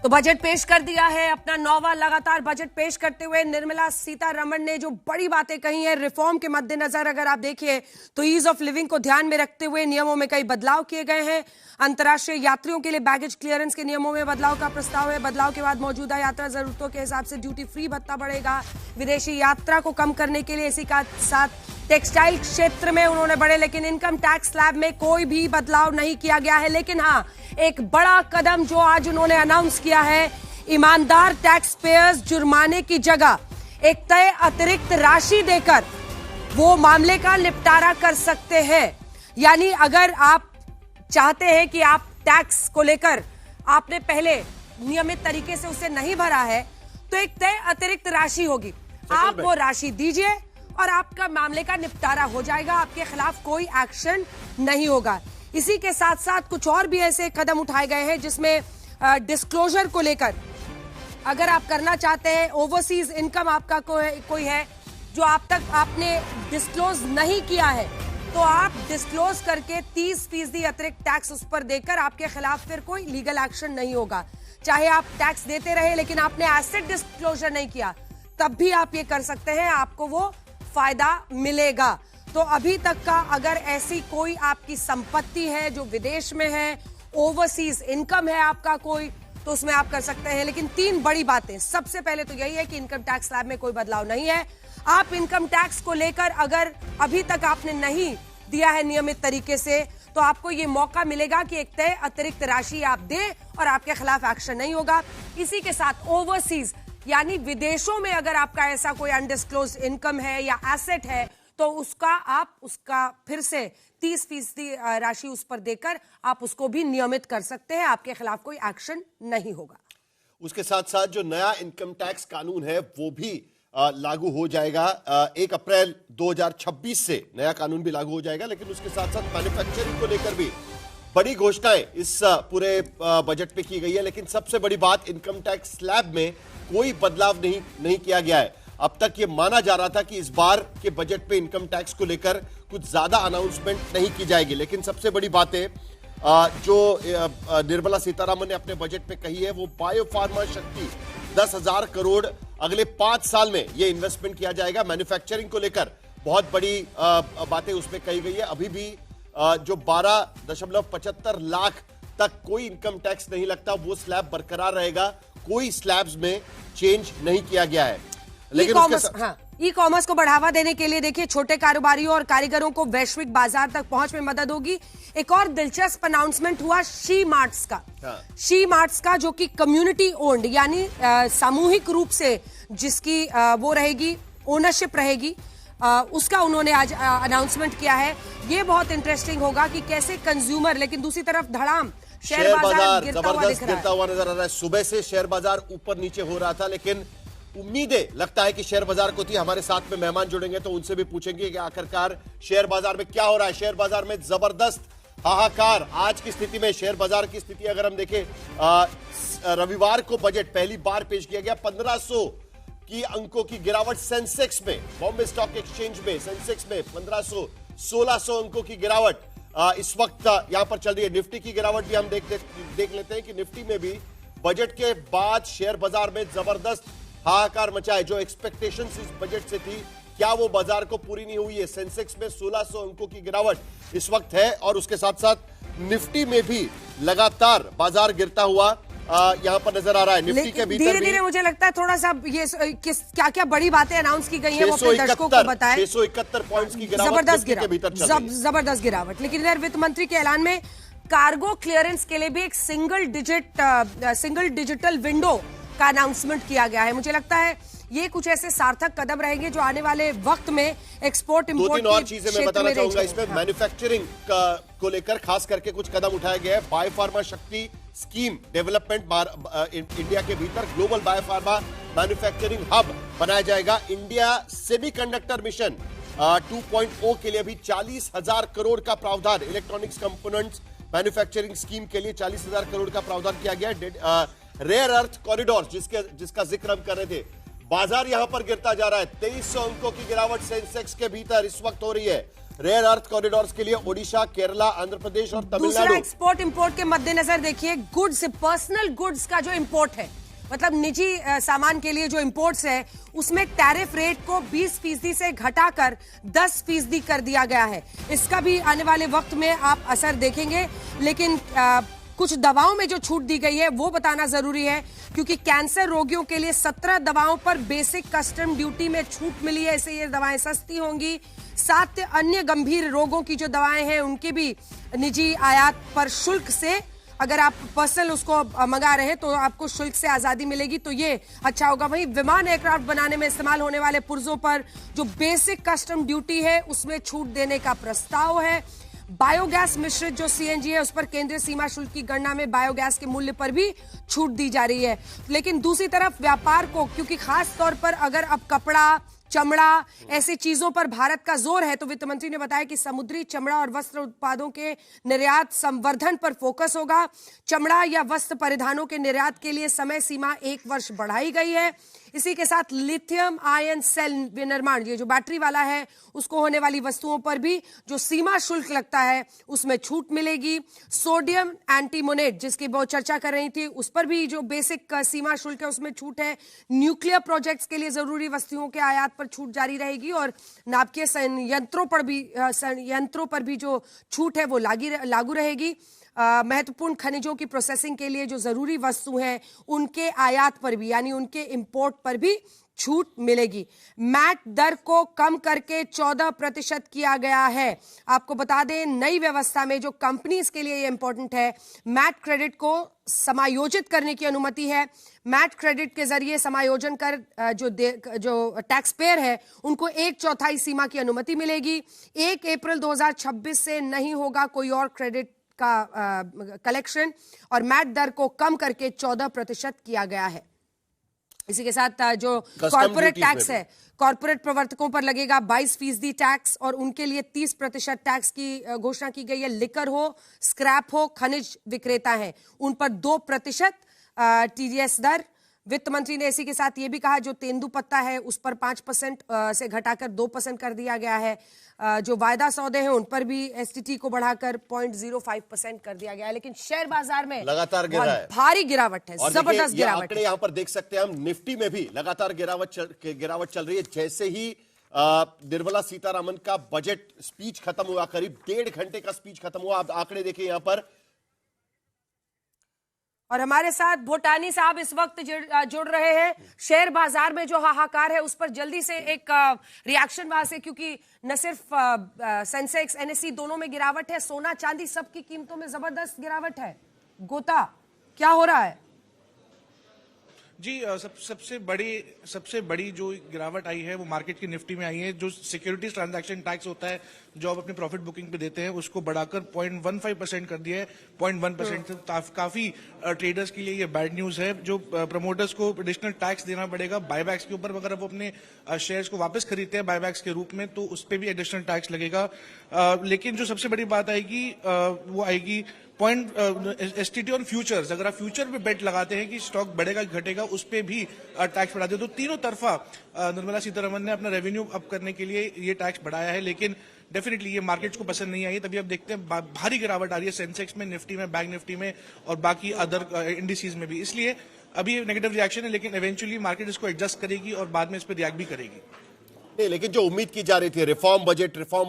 तो बजट पेश कर दिया है, अपना 9वां लगातार बजट पेश करते हुए निर्मला सीतारमण ने जो बड़ी बातें कही हैं रिफॉर्म के मद्देनजर अगर आप देखिए तो ईज ऑफ लिविंग को ध्यान में रखते हुए नियमों में कई बदलाव किए गए हैं। अंतर्राष्ट्रीय यात्रियों के लिए बैगेज क्लियरेंस के नियमों में बदलाव का प्रस्ताव है। बदलाव के बाद मौजूदा यात्रा जरूरतों के हिसाब से ड्यूटी फ्री भत्ता बढ़ेगा। विदेशी यात्रा को कम करने के लिए इसी का साथ टेक्सटाइल क्षेत्र में उन्होंने बढ़े, लेकिन इनकम टैक्स स्लैब में कोई भी बदलाव नहीं किया गया है। लेकिन हाँ, एक बड़ा कदम जो आज उन्होंने अनाउंस किया है, ईमानदार टैक्स पेयर्स जुर्माने की जगह एक तय अतिरिक्त राशि देकर वो मामले का निपटारा कर सकते हैं। यानी अगर आप चाहते हैं कि आप टैक्स को लेकर आपने पहले नियमित तरीके से उसे नहीं भरा है तो एक तय अतिरिक्त राशि होगी, आप वो राशि दीजिए और आपका मामले का निपटारा हो जाएगा, आपके खिलाफ कोई एक्शन नहीं होगा। इसी के साथ साथ कुछ और भी ऐसे कदम उठाए गए हैं जिसमें डिस्क्लोजर को लेकर अगर आप करना चाहते हैं, ओवरसीज इनकम आपका कोई है जो आप तक आपने डिस्क्लोज नहीं किया है तो आप डिस्क्लोज करके 30% अतिरिक्त टैक्स उस पर देकर आपके खिलाफ फिर कोई लीगल एक्शन नहीं होगा। चाहे आप टैक्स देते रहे लेकिन आपने एसेट डिस्क्लोजर नहीं किया तब भी आप ये कर सकते हैं, आपको वो फायदा मिलेगा। तो अभी तक का अगर ऐसी कोई आपकी संपत्ति है जो विदेश में है, ओवरसीज इनकम है आपका कोई, तो उसमें आप कर सकते हैं। लेकिन 3 बड़ी बातें, सबसे पहले तो यही है कि इनकम टैक्स स्लैब में कोई बदलाव नहीं है। आप इनकम टैक्स को लेकर अगर अभी तक आपने नहीं दिया है नियमित तरीके से तो आपको ये मौका मिलेगा कि एक तय अतिरिक्त राशि आप दें और आपके खिलाफ एक्शन नहीं होगा। इसी के साथ ओवरसीज यानी विदेशों में अगर आपका ऐसा कोई अनडिस्क्लोज इनकम है या एसेट है तो उसका फिर से 30% राशि उस पर देकर आप उसको भी नियमित कर सकते हैं, आपके खिलाफ कोई एक्शन नहीं होगा। उसके साथ साथ जो नया इनकम टैक्स कानून है वो भी लागू हो जाएगा 1 अप्रैल 2026 से नया कानून भी लागू हो जाएगा। लेकिन उसके साथ साथ मैन्युफैक्चरिंग को लेकर भी बड़ी घोषणाएं इस पूरे बजट पे की गई है। लेकिन सबसे बड़ी बात, इनकम टैक्स स्लैब में कोई बदलाव नहीं किया गया है। अब तक ये माना जा रहा था कि इस बार के बजट पे इनकम टैक्स को लेकर कुछ ज्यादा अनाउंसमेंट नहीं की जाएगी। लेकिन सबसे बड़ी बातें जो निर्मला सीतारमण ने अपने बजट पे कही है वो बायोफार्मा शक्ति 10,000 करोड़ अगले 5 साल में ये इन्वेस्टमेंट किया जाएगा। मैन्युफैक्चरिंग को लेकर बहुत बड़ी बातें उसमें कही गई है। अभी भी जो 12.75 लाख तक कोई इनकम टैक्स नहीं लगता, वो स्लैब बरकरार रहेगा, कोई स्लैब्स में चेंज नहीं किया गया है। लेकिन ई कॉमर्स को बढ़ावा देने के लिए देखिए छोटे कारोबारियों और कारीगरों को वैश्विक बाजार तक पहुंच में मदद होगी। एक और दिलचस्प अनाउंसमेंट हुआ शी मार्ट्स का। शी मार्ट्स का जो कि कम्युनिटी ओन्ड यानी सामूहिक रूप से जिसकी वो रहेगी, ओनरशिप रहेगी, उसका उन्होंने आज अनाउंसमेंट किया है। ये बहुत इंटरेस्टिंग होगा कि कैसे कंज्यूमर, लेकिन दूसरी तरफ धड़ाम शेयर बाजार जबरदस्त गिरता हुआ नजर आ रहा है। सुबह से शेयर बाजार ऊपर नीचे हो रहा था, लेकिन उम्मीदें लगता है कि शेयर बाजार को थी। हमारे साथ में मेहमान जुड़ेंगे तो उनसे भी पूछेंगे कि आखिरकार शेयर बाजार में क्या हो रहा है। शेयर बाजार में जबरदस्त हाहाकार। आज की स्थिति में शेयर बाजार की स्थिति अगर हम देखें, रविवार को बजट पहली बार पेश किया गया, 1500 की अंकों की गिरावट सेंसेक्स में, बॉम्बे स्टॉक एक्सचेंज में सेंसेक्स में 1500 1600 अंकों की गिरावट इस वक्त यहां पर चल रही है। निफ्टी की गिरावट भी हम देख लेते हैं कि निफ्टी में भी बजट के बाद शेयर बाजार में जबरदस्त हाहाकार मचा है। जो एक्सपेक्टेशंस इस बजट से थी, क्या वो बाजार को पूरी नहीं हुई है। सेंसेक्स में 1600 अंकों की गिरावट इस वक्त है और उसके साथ साथ निफ्टी में भी लगातार बाजार गिरता हुआ यहां पर नजर आ रहा है। निफ्टी के भीतर धीरे धीरे मुझे लगता है थोड़ा सा ये क्या क्या बड़ी बातें अनाउंस की गई हैं वो अपने दर्शकों को बताएं। 671 पॉइंट्स की गिरावट जबरदस्त गिरावट। लेकिन इधर वित्त मंत्री के ऐलान में कार्गो क्लियरेंस के लिए भी एक सिंगल डिजिटल विंडो का अनाउंसमेंट किया गया है। मुझे लगता है ये कुछ ऐसे सार्थक कदम रहेंगे जो आने वाले वक्त में एक्सपोर्ट इंपोर्ट 2-3 और चीजें मैं बताना चाहूंगा इसमें। मैन्युफैक्चरिंग को लेकर खास करके कुछ कदम उठाया गया है। बायोफार्मा शक्ति स्कीम डेवलपमेंट इंडिया के भीतर ग्लोबल बायोफार्मा मैन्युफैक्चरिंग हब बनाया जाएगा। इंडिया सेमीकंडक्टर मिशन 2.0 के लिए भी 40,000 करोड़ का प्रावधान, इलेक्ट्रॉनिक्स कंपोनेंट्स मैन्युफैक्चरिंग स्कीम के लिए 40,000 करोड़ का प्रावधान किया गया। रेयर अर्थ कॉरिडोर जिसका जिक्र हम कर रहे थे, बाजार यहां पर गिरता जा रहा है। 2300 अंकों की गिरावट सेंसेक्स के भीतर इस वक्त हो रही है। रेयर अर्थ कॉरिडोर्स के लिए ओडिशा, केरला, आंध्र प्रदेश और दूसरा तमिलनाडु। एक्सपोर्ट इंपोर्ट के मद्देनजर देखिए, गुड्स, पर्सनल गुड्स का जो इंपोर्ट है, मतलब निजी सामान के लिए जो इंपोर्ट्स है, उसमें टैरिफ रेट को 20% से घटाकर 10% कर दिया गया है। इसका भी आने वाले वक्त में आप असर देखेंगे। लेकिन कुछ दवाओं में जो छूट दी गई है वो बताना जरूरी है, क्योंकि कैंसर रोगियों के लिए 17 दवाओं पर बेसिक कस्टम ड्यूटी में छूट मिली है, इससे ये दवाएं सस्ती होंगी। 7 अन्य गंभीर रोगों की जो दवाएं हैं उनके भी निजी आयात पर शुल्क से, अगर आप पर्सनल उसको मंगा रहे हैं तो आपको शुल्क से आजादी मिलेगी, तो ये अच्छा होगा। वहीं विमान एयरक्राफ्ट बनाने में इस्तेमाल होने वाले पुर्जों पर जो बेसिक कस्टम ड्यूटी है उसमें छूट देने का प्रस्ताव है। बायोगैस मिश्रित जो सीएनजी है उस पर केंद्रीय सीमा शुल्क की गणना में बायोगैस के मूल्य पर भी छूट दी जा रही है। लेकिन दूसरी तरफ व्यापार को, क्योंकि खास तौर पर अगर अब कपड़ा, चमड़ा, ऐसी चीजों पर भारत का जोर है, तो वित्त मंत्री ने बताया कि समुद्री चमड़ा और वस्त्र उत्पादों के निर्यात संवर्धन पर फोकस होगा। चमड़ा या वस्त्र परिधानों के निर्यात के लिए समय सीमा 1 वर्ष बढ़ाई गई है। इसी के साथ लिथियम आयन सेल विनिर्माण, ये जो बैटरी वाला है, उसको होने वाली वस्तुओं पर भी जो सीमा शुल्क लगता है उसमें छूट मिलेगी। सोडियम एंटीमोनेट, जिसकी बहुत चर्चा कर रही थी, उस पर भी जो बेसिक सीमा शुल्क है उसमें छूट है। न्यूक्लियर प्रोजेक्ट्स के लिए जरूरी वस्तुओं के आयात पर छूट जारी रहेगी और नाभिकीय संयंत्रों पर भी जो छूट है वो लागू रहेगी। महत्वपूर्ण खनिजों की प्रोसेसिंग के लिए जो जरूरी वस्तु हैं उनके आयात पर भी, यानी उनके इंपोर्ट पर भी छूट मिलेगी। मैट दर को कम करके 14% किया गया है। आपको बता दें, नई व्यवस्था में जो कंपनीज के लिए ये इंपॉर्टेंट है, मैट क्रेडिट को समायोजित करने की अनुमति है। मैट क्रेडिट के जरिए समायोजन कर जो टैक्स पेयर है उनको 1/4 सीमा की अनुमति मिलेगी। 1 अप्रैल 2026 से नहीं होगा कोई और क्रेडिट का कलेक्शन, और मैट दर को कम करके 14% किया गया है। इसी के साथ जो कॉर्पोरेट टैक्स है, कॉर्पोरेट प्रवर्तकों पर लगेगा 22% टैक्स, और उनके लिए 30% टैक्स की घोषणा की गई है। लिकर हो, स्क्रैप हो, खनिज विक्रेता है, उन पर 2% टीडीएस दर। वित्त मंत्री ने इसी के साथ ये भी कहा, जो तेंदुपत्ता है उस पर 5% से घटाकर 2% कर दिया गया है। जो वायदा सौदे हैं उन पर भी एसटीटी को बढ़ाकर 0.05% कर दिया गया है। लेकिन शेयर बाजार में लगातार गिरा है, भारी गिरावट है, जबरदस्त गिरावट। आंकड़े यहां पर देख सकते हैं हम, निफ्टी में भी लगातार गिरावट चल रही है। जैसे ही निर्मला सीतारमन का बजट स्पीच खत्म हुआ, करीब 1.5 घंटे का स्पीच खत्म हुआ, आप आंकड़े देखिए यहां पर। और हमारे साथ भोटानी साहब इस वक्त जुड़ रहे हैं। शेयर बाजार में जो हाहाकार है उस पर जल्दी से एक रिएक्शन वहां से, क्योंकि न सिर्फ सेंसेक्स, एनएसई दोनों में गिरावट है, सोना चांदी सबकी कीमतों में जबरदस्त गिरावट है। गोता, क्या हो रहा है? जी, सबसे बड़ी जो गिरावट आई है वो मार्केट की निफ्टी में आई है। जो सिक्योरिटीज ट्रांजैक्शन टैक्स होता है जो आप अपने प्रॉफिट बुकिंग पे देते हैं, उसको बढ़ाकर 0.15% कर दिया है 0.1% से। काफी ट्रेडर्स के लिए ये बैड न्यूज है। जो प्रमोटर्स को एडिशनल टैक्स देना पड़ेगा बायबैक्स के ऊपर। अगर वो अपने शेयर्स को वापस खरीदते हैं बायबैक्स के रूप में, तो उस पर भी एडिशनल टैक्स लगेगा। लेकिन जो सबसे बड़ी बात आएगी वो आएगी एसटीटी ऑन फ्यूचर्स। अगर आप फ्यूचर पे बेट लगाते हैं कि स्टॉक बढ़ेगा घटेगा, उस पे भी टैक्स बढ़ा दे। तो तीनों तरफा निर्मला सीतारमन ने अपना रेवेन्यू अप करने के लिए ये टैक्स बढ़ाया है, लेकिन डेफिनेटली ये मार्केट्स को पसंद नहीं आई। तभी अब देखते हैं भारी गिरावट आ रही है सेंसेक्स में, निफ्टी में, बैंक निफ्टी में और बाकी अदर इंडिसेस में भी। इसलिए अभी नेगेटिव रिएक्शन है, लेकिन इवेंचुअली मार्केट इसको एडजस्ट करेगी और बाद में इस पर रिएक्ट भी करेगी। नहीं, लेकिन जो उम्मीद की जा रही थी, रिफॉर्म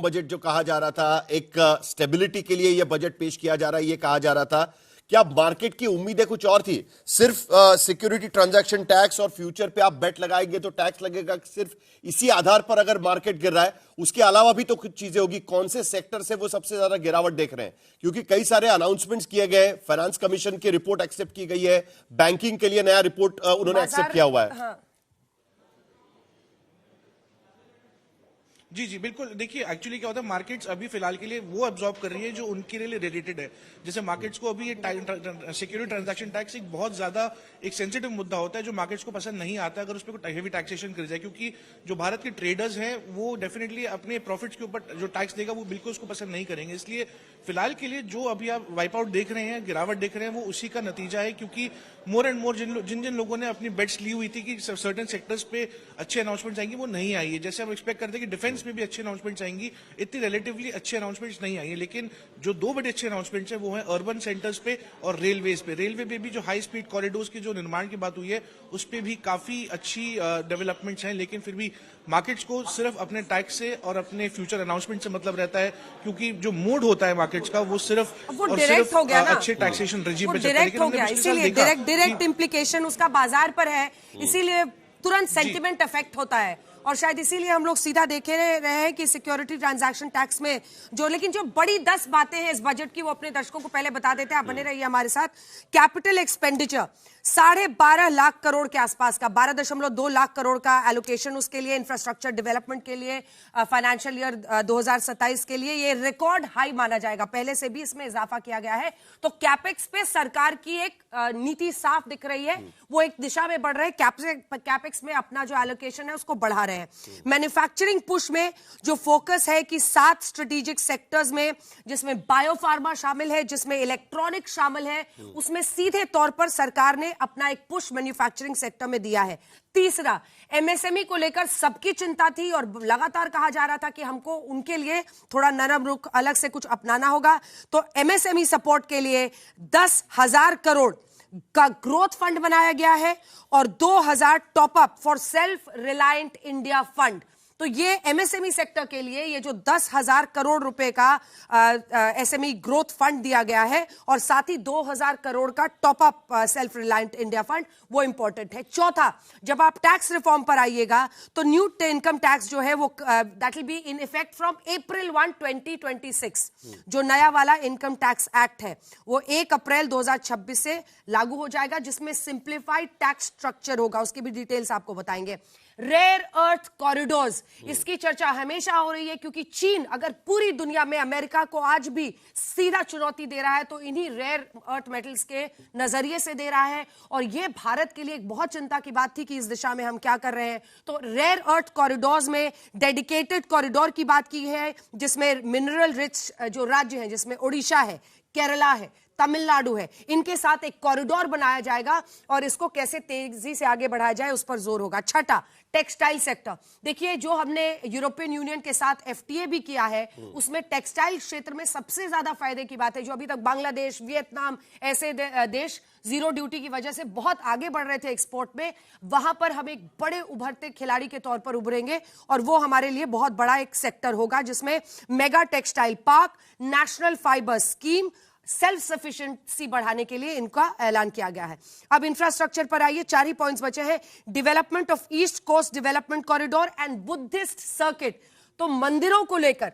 बजट जो कहा जा रहा था, एक स्टेबिलिटी के लिए यह बजट पेश किया जा रहा है, यह कहा जा रहा था, क्या मार्केट की उम्मीदें कुछ और थी? सिर्फ सिक्योरिटी ट्रांजैक्शन टैक्स और फ्यूचर पे आप बेट लगाएंगे तो टैक्स लगेगा, सिर्फ इसी आधार पर अगर मार्केट गिर रहा है? उसके अलावा भी तो कुछ चीजें होगी। कौन से सेक्टर से वो सबसे ज्यादा गिरावट देख रहे हैं? क्योंकि कई सारे अनाउंसमेंट्स किए गए, फाइनेंस कमीशन की रिपोर्ट एक्सेप्ट की गई है, बैंकिंग के लिए नया रिपोर्ट उन्होंने एक्सेप्ट किया हुआ है। हाँ। जी बिल्कुल। देखिए, एक्चुअली क्या होता है, मार्केट्स अभी फिलहाल के लिए वो अब्सॉर्ब कर रही है जो उनके लिए रिलेटेड है। जैसे मार्केट्स को अभी सिक्योरिटी ट्रांजैक्शन टैक्स एक बहुत ज्यादा एक सेंसिटिव मुद्दा होता है जो मार्केट्स को पसंद नहीं आता अगर उस पर कोई हेवी टैक्सेशन कर जाए, क्योंकि जो भारत के ट्रेडर्स हैं वो डेफिनेटली अपने प्रॉफिट्स के ऊपर जो टैक्स देगा वो बिल्कुल उसको पसंद नहीं करेंगे। इसलिए फिलहाल के लिए जो अभी आप वाइप आउट देख रहे हैं, गिरावट देख रहे हैं, वो उसी का नतीजा है। क्योंकि मोर एंड मोर जिन लोगों ने अपनी बेट्स ली हुई थी कि सर्टेन सेक्टर्स पे अच्छे अनाउंसमेंट्स आएंगे, वो नहीं आई है। जैसे हम एक्सपेक्ट करते हैं कि डिफेंस उसमें भी अच्छे अनाउंसमेंट्स आएंगी। इतनी रिलेटिवली अच्छे अनाउंसमेंट्स नहीं आई है, लेकिन जो दो बड़े अच्छे अनाउंसमेंट्स हैं वो है अर्बन सेंटर्स पे और रेलवेज पे। रेलवे पे भी जो हाई स्पीड कॉरिडोर्स की जो निर्माण की बात हुई है उस पे भी काफी अच्छी डेवलपमेंट्स हैं, लेकिन फिर भी मार्केट्स को सिर्फ अपने टैक्स से और अपने फ्यूचर अनाउंसमेंट से मतलब रहता है, क्योंकि जो मूड होता है मार्केट्स का वो सिर्फ वो और डायरेक्ट सिर्फ हो गया ना, अच्छे टैक्सेशन रेजिम वो पे चलता है। डायरेक्ट लेकिन हो हमने गया, पिछले साल इसीलिए देखा डायरेक्ट इम्प्लीकेशन उसका बाजार पर है, इसीलिए तुरंत सेंटिमेंट अफेक्ट होता है। और शायद इसीलिए हम लोग सीधा देखे रहे हैं कि सिक्योरिटी ट्रांजैक्शन टैक्स में जो, लेकिन जो बड़ी 10 बातें हैं इस बजट की वो अपने दर्शकों को पहले बता देते हैं। आप बने रहिए हमारे साथ। कैपिटल एक्सपेंडिचर 12.5 लाख करोड़ के आसपास का, 12.2 लाख करोड़ का एलोकेशन उसके लिए, इंफ्रास्ट्रक्चर डेवलपमेंट के लिए फाइनेंशियल ईयर 2027 के लिए ये रिकॉर्ड हाई माना जाएगा। पहले से भी इसमें इजाफा किया गया है। तो कैपेक्स पे सरकार की एक नीति साफ दिख रही है, वो एक दिशा में बढ़ रहे हैं। कैपेक्स में अपना जो एलोकेशन है उसको बढ़ा रहे हैं। मैन्युफैक्चरिंग पुश में जो फोकस है कि 7 स्ट्रेटेजिक सेक्टर्स में, जिसमें बायोफार्मा शामिल है, जिसमें इलेक्ट्रॉनिक शामिल है, उसमें सीधे तौर पर सरकार ने अपना एक पुश मैन्युफैक्चरिंग सेक्टर में दिया है। तीसरा, एमएसएमई को लेकर सबकी चिंता थी और लगातार कहा जा रहा था कि हमको उनके लिए थोड़ा नरम रुख अलग से कुछ अपनाना होगा। तो एमएसएमई सपोर्ट के लिए 10,000 करोड़ का ग्रोथ फंड बनाया गया है और 2,000 top up for self reliant India fund. तो ये एमएसएमई सेक्टर के लिए ये जो 10,000 करोड़ रुपए का एसएमई ग्रोथ फंड दिया गया है और साथ ही 2,000 करोड़ का top up self reliant India fund, वो इंपॉर्टेंट है। चौथा, जब आप टैक्स रिफॉर्म पर आइएगा तो न्यू इनकम टैक्स जो है वो that will be in effect from April 1, 2026। जो नया वाला इनकम टैक्स एक्ट है वो 1 अप्रैल 2026 से लागू हो जाएगा, जिसमें सिंप्लीफाइड टैक्स स्ट्रक्चर होगा। उसकी भी डिटेल्स आपको बताएंगे। रेयर अर्थ कॉरिडोर्स, इसकी चर्चा हमेशा हो रही है क्योंकि चीन अगर पूरी दुनिया में अमेरिका को आज भी सीधा चुनौती दे रहा है तो इन्हीं रेयर अर्थ मेटल्स के नजरिए से दे रहा है। और यह भारत के लिए एक बहुत चिंता की बात थी कि इस दिशा में हम क्या कर रहे हैं। तो रेयर अर्थ कॉरिडोर्स में डेडिकेटेड कॉरिडोर की बात की है, जिसमें मिनरल रिच जो राज्य हैं, जिसमें ओडिशा है, केरला है, तमिलनाडु है, इनके साथ एक कॉरिडोर बनाया जाएगा और इसको कैसे तेजी से आगे बढ़ाया जाए उस पर जोर होगा। छठा, टेक्सटाइल सेक्टर। देखिए, जो हमने यूरोपियन यूनियन के साथ एफटीए भी किया है उसमें टेक्सटाइल क्षेत्र में सबसे ज्यादा फायदे की बात है। जो अभी तक बांग्लादेश, वियतनाम ऐसे देश जीरो ड्यूटी की वजह से बहुत आगे बढ़ रहे थे एक्सपोर्ट में, वहां पर हम एक बड़े उभरते खिलाड़ी के तौर पर उभरेंगे और वो हमारे लिए बहुत बड़ा एक सेक्टर होगा, जिसमें mega textile park, national fibre scheme, self sufficiency बढ़ाने के लिए इनका ऐलान किया गया है। अब इंफ्रास्ट्रक्चर पर आइए, 4 ही पॉइंट्स बचे हैं। Development of east coast development corridor and Buddhist circuit. तो मंदिरों को लेकर,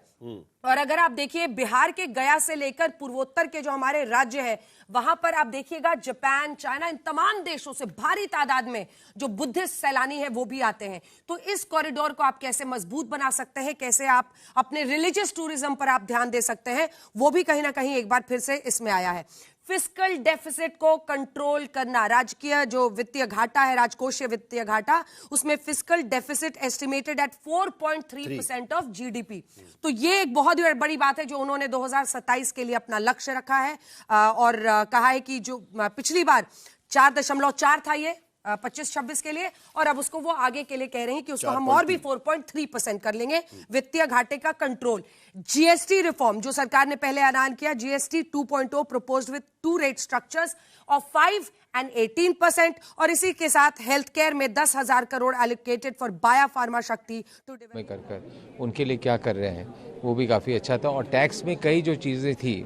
और अगर आप देखिए बिहार के गया से लेकर पूर्वोत्तर के जो हमारे राज्य हैं वहां पर आप देखिएगा जापान, चाइना, इन तमाम देशों से भारी तादाद में जो बुद्धिस्ट सैलानी है वो भी आते हैं। तो इस कॉरिडोर को आप कैसे मजबूत बना सकते हैं, कैसे आप अपने रिलीजियस टूरिज्म पर आप ध्यान दे सकते हैं, वो भी कहीं ना कहीं एक बार फिर से इसमें आया है। फिस्कल डेफिसिट को कंट्रोल करना, राजकीय जो वित्तीय घाटा है, राजकोषीय वित्तीय घाटा, उसमें fiscal deficit estimated at 4.3% of GDP. तो ये एक बहुत ही बड़ी बात है जो उन्होंने 2027 के लिए अपना लक्ष्य रखा है और कहा है कि जो पिछली बार 4.4 था ये 25-26 के लिए, और अब उसको वो आगे के लिए कह रहे हैं कि उसको हम और भी 4.3% कर लेंगे। वित्तीय घाटे का कंट्रोल। जीएसटी रिफॉर्म जो सरकार ने पहले ऐलान किया, GST 2.0 proposed with 2 rate structures of 5 and 18%, और इसी के साथ हेल्थ केयर में 10,000 करोड़ एलोकेटेड फॉर बायोफार्मा शक्ति टू में कर उनके लिए क्या कर रहे हैं वो भी काफ़ी अच्छा था। और टैक्स में कई जो चीज़ें थी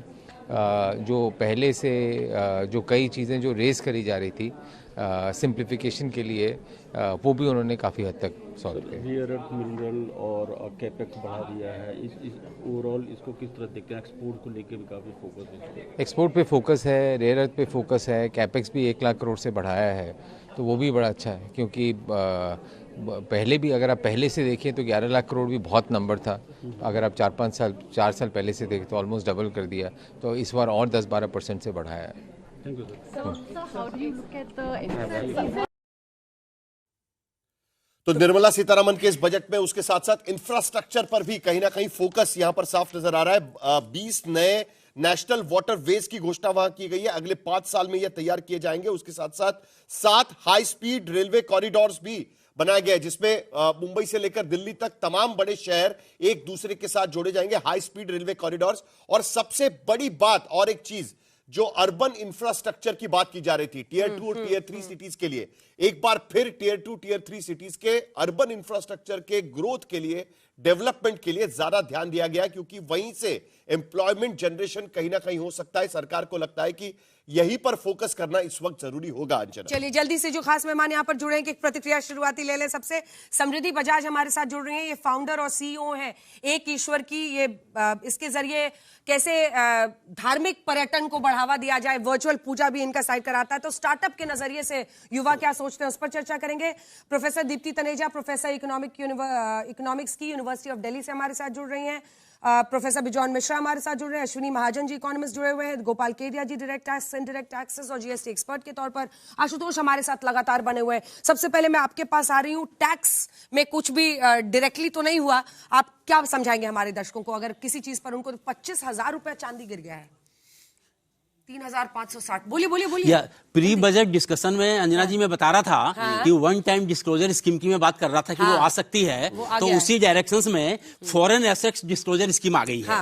जो पहले से जो कई चीज़ें जो रेस करी जा रही थी सिंप्लीफिकेशन के लिए, वो भी उन्होंने काफ़ी हद तक सॉल्व किया। रेयर अर्थ मिनरल और कैपेक्स बढ़ा दिया है, इस ओवरऑल इसको किस तरह देखते हैं? एक्सपोर्ट को लेकर भी काफ़ी फोकस है। एक्सपोर्ट पे फोकस है, रेयर अर्थ पे फोकस है, कैपेक्स भी 1 लाख करोड़ से बढ़ाया है, तो वो भी बड़ा अच्छा है। क्योंकि पहले भी अगर आप पहले से देखें तो 11 लाख करोड़ भी बहुत नंबर था। अगर आप 4 साल पहले से देखें तो ऑलमोस्ट डबल कर दिया, तो इस बार और 10-12% से बढ़ाया है। Thank you sir. So how do you look at the तो निर्मला सीतारमण के इस बजट में उसके साथ साथ इंफ्रास्ट्रक्चर पर भी कहीं ना कहीं फोकस यहां पर साफ नजर आ रहा है। 20 नए नेशनल वाटर वेज की घोषणा वहां की गई है, अगले 5 साल में यह तैयार किए जाएंगे। उसके साथ साथ 7 हाई स्पीड रेलवे कॉरिडोर्स भी बनाया गया है, जिसमें मुंबई से लेकर दिल्ली तक तमाम बड़े शहर एक दूसरे के साथ जोड़े जाएंगे, हाई स्पीड रेलवे कॉरिडोर्स। और सबसे बड़ी बात और एक चीज, जो अर्बन इंफ्रास्ट्रक्चर की बात की जा रही थी टियर 2 और टियर 3 सिटीज के लिए, एक बार फिर टियर 2 टियर 3 सिटीज के अर्बन इंफ्रास्ट्रक्चर के ग्रोथ के लिए, डेवलपमेंट के लिए ज्यादा ध्यान दिया गया, क्योंकि वहीं से एम्प्लॉयमेंट जनरेशन कहीं ना कहीं हो सकता है। सरकार को लगता है कि यहीं पर फोकस करना इस वक्त जरूरी होगा। अंजना, चलिए जल्दी से जो खास मेहमान यहाँ पर जुड़े हैं कि एक प्रतिक्रिया शुरुआती ले लें सबसे। समृद्धि बजाज हमारे साथ जुड़ रही हैं, ये फाउंडर और सीईओ हैं एक ईश्वर की। ये इसके जरिए कैसे धार्मिक पर्यटन को बढ़ावा दिया जाए, वर्चुअल पूजा भी इनका साइट कराता है। तो स्टार्टअप के नजरिए से युवा क्या सोचते हैं उस पर चर्चा करेंगे। Professor Deepti Taneja, professor economics की यूनिवर्सिटी ऑफ दिल्ली से हमारे साथ जुड़ रही हैं। प्रोफेसर बिजॉन मिश्रा हमारे साथ जुड़ रहे हैं। अश्विनी महाजन जी इकोनॉमिस्ट जुड़े हुए हैं। गोपाल केडिया जी डायरेक्ट टैक्स, इनडायरेक्ट टैक्सेस और जीएसटी एक्सपर्ट के तौर पर। आशुतोष हमारे साथ लगातार बने हुए हैं। सबसे पहले मैं आपके पास आ रही हूँ, टैक्स में कुछ भी डायरेक्टली तो नहीं हुआ, आप क्या समझाएंगे हमारे दर्शकों को? अगर किसी चीज पर उनको 25,000 रुपया चांदी गिर गया है, 3,560, बोलिए। प्री बजट डिस्कशन में अंजना जी मैं बता रहा था कि वन टाइम डिस्क्लोजर स्कीम की मैं बात कर रहा था कि वो आ सकती है, तो उसी डायरेक्शंस में फॉरेन एसेट्स डिस्क्लोजर स्कीम आ गई है।